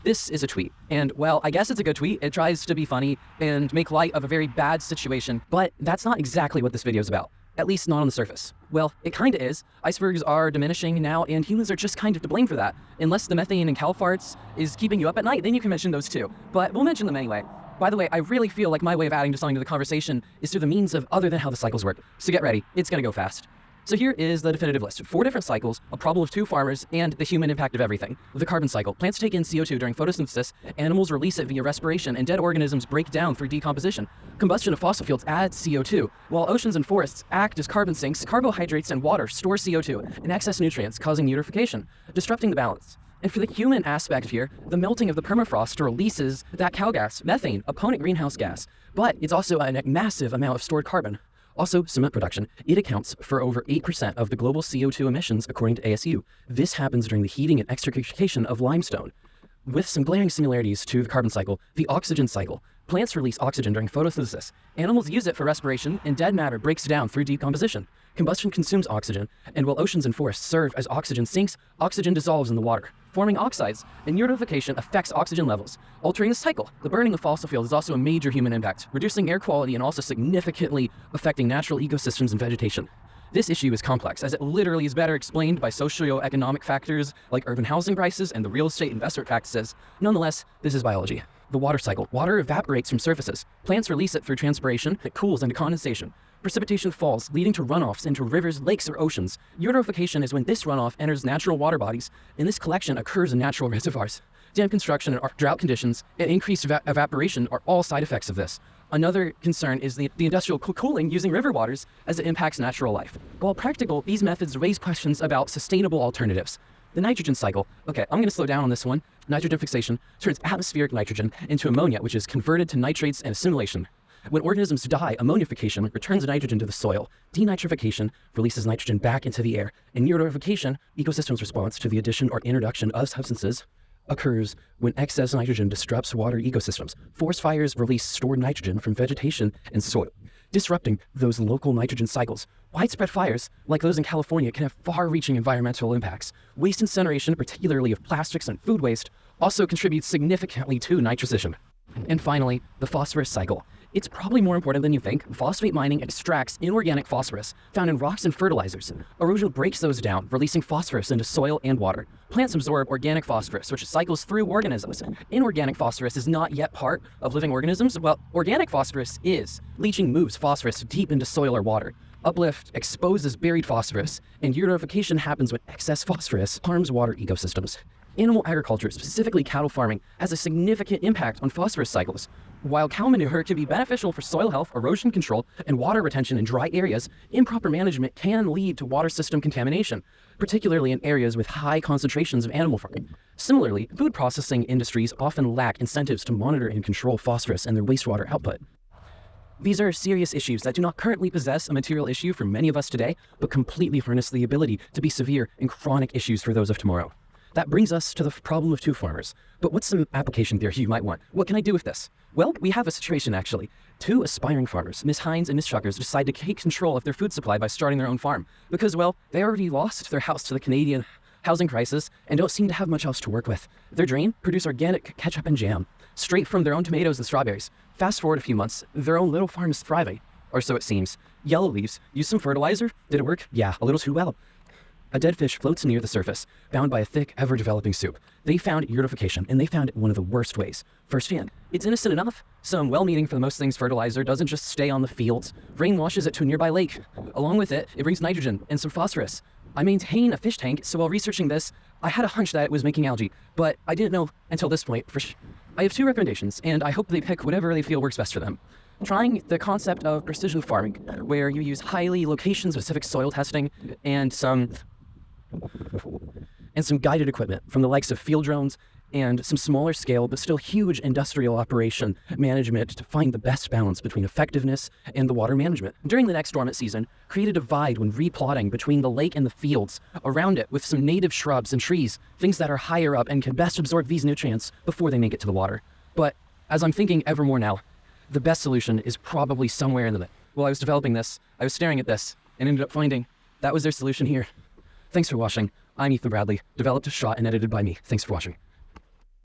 This is a tweet, and well, I guess it's a good tweet. It tries to be funny and make light of a very bad situation, but that's not exactly what this video is about. At least not on the surface. Well, it kinda is. Icebergs are diminishing now, and humans are just kind of to blame for that. Unless the methane and cow farts is keeping you up at night, then you can mention those too. But we'll mention them anyway. By the way, I really feel like my way of adding to something to the conversation is through the means of other than how the cycles work. So get ready, it's gonna go fast. So here is the definitive list. 4 different cycles, a problem of 2 farmers, and the human impact of everything. The carbon cycle. Plants take in CO2 during photosynthesis, animals release it via respiration, and dead organisms break down through decomposition. Combustion of fossil fuels adds CO2, while oceans and forests act as carbon sinks. Carbohydrates and water store CO2 and excess nutrients, causing eutrophication, disrupting the balance. And for the human aspect here, the melting of the permafrost releases that cow gas, methane, a potent greenhouse gas, but it's also a massive amount of stored carbon. Also, cement production. It accounts for over 8% of the global CO2 emissions, according to ASU. This happens during the heating and extrication of limestone. With some glaring similarities to the carbon cycle, the oxygen cycle. Plants release oxygen during photosynthesis. Animals use it for respiration, and dead matter breaks down through decomposition. Combustion consumes oxygen, and while oceans and forests serve as oxygen sinks, oxygen dissolves in the water, forming oxides, and eutrophication affects oxygen levels, altering the cycle. The burning of fossil fuels is also a major human impact, reducing air quality and also significantly affecting natural ecosystems and vegetation. This issue is complex, as it literally is better explained by socio-economic factors like urban housing prices and the real estate investment practices. Nonetheless, this is biology. The water cycle. Water evaporates from surfaces. Plants release it through transpiration. It cools into condensation. Precipitation falls, leading to runoffs into rivers, lakes, or oceans. Eutrophication is when this runoff enters natural water bodies, and this collection occurs in natural reservoirs. Dam construction and drought conditions and increased evaporation are all side effects of this. Another concern is the industrial cooling using river waters as it impacts natural life. While practical, these methods raise questions about sustainable alternatives. The nitrogen cycle. Okay, I'm going to slow down on this one. Nitrogen fixation turns atmospheric nitrogen into ammonia, which is converted to nitrates and assimilation. When organisms die, ammonification returns nitrogen to the soil. Denitrification releases nitrogen back into the air. And eutrophication, ecosystems' response to the addition or introduction of substances, occurs when excess nitrogen disrupts water ecosystems. Forest fires release stored nitrogen from vegetation and soil, disrupting those local nitrogen cycles. Widespread fires, like those in California, can have far-reaching environmental impacts. Waste incineration, particularly of plastics and food waste, also contributes significantly to nitrogen. And finally, the phosphorus cycle. It's probably more important than you think. Phosphate mining extracts inorganic phosphorus found in rocks and fertilizers. Erosion breaks those down, releasing phosphorus into soil and water. Plants absorb organic phosphorus, which cycles through organisms. Inorganic phosphorus is not yet part of living organisms. Well, organic phosphorus is. Leaching moves phosphorus deep into soil or water. Uplift exposes buried phosphorus, and eutrophication happens when excess phosphorus harms water ecosystems. Animal agriculture, specifically cattle farming, has a significant impact on phosphorus cycles. While cow manure can be beneficial for soil health, erosion control, and water retention in dry areas, improper management can lead to water system contamination, particularly in areas with high concentrations of animal farming. Similarly, food processing industries often lack incentives to monitor and control phosphorus in their wastewater output. These are serious issues that do not currently possess a material issue for many of us today, but completely harness the ability to be severe and chronic issues for those of tomorrow. That brings us to the problem of 2 farmers. But what's some application theory you might want? What can I do with this? Well, we have a situation actually. 2 aspiring farmers, Miss Hines and Miss Chuckers, decide to take control of their food supply by starting their own farm. Because, well, they already lost their house to the Canadian housing crisis and don't seem to have much else to work with. Their dream? Produce organic ketchup and jam, straight from their own tomatoes and strawberries. Fast forward a few months, their own little farm is thriving. Or so it seems. Yellow leaves. Use some fertilizer? Did it work? Yeah, a little too well. A dead fish floats near the surface, bound by a thick, ever-developing soup. They found eutrophication, and they found it one of the worst ways, firsthand. It's innocent enough. Some well-meaning for the most things fertilizer doesn't just stay on the fields. Rain washes it to a nearby lake. Along with it, it brings nitrogen and some phosphorus. I maintain a fish tank, so while researching this, I had a hunch that it was making algae, but I didn't know until this point. I have 2 recommendations, and I hope they pick whatever they feel works best for them. Trying the concept of precision farming, where you use highly location-specific soil testing and some guided equipment from the likes of field drones and some smaller scale but still huge industrial operation management to find the best balance between effectiveness and the water management. During the next dormant season, create a divide when replotting between the lake and the fields around it with some native shrubs and trees, things that are higher up and can best absorb these nutrients before they make it to the water. But as I'm thinking ever more now, the best solution is probably somewhere in the middle. While I was developing this, I was staring at this and ended up finding that was their solution here. Thanks for watching. I'm Ethan Bradley, developed, shot, and edited by me. Thanks for watching.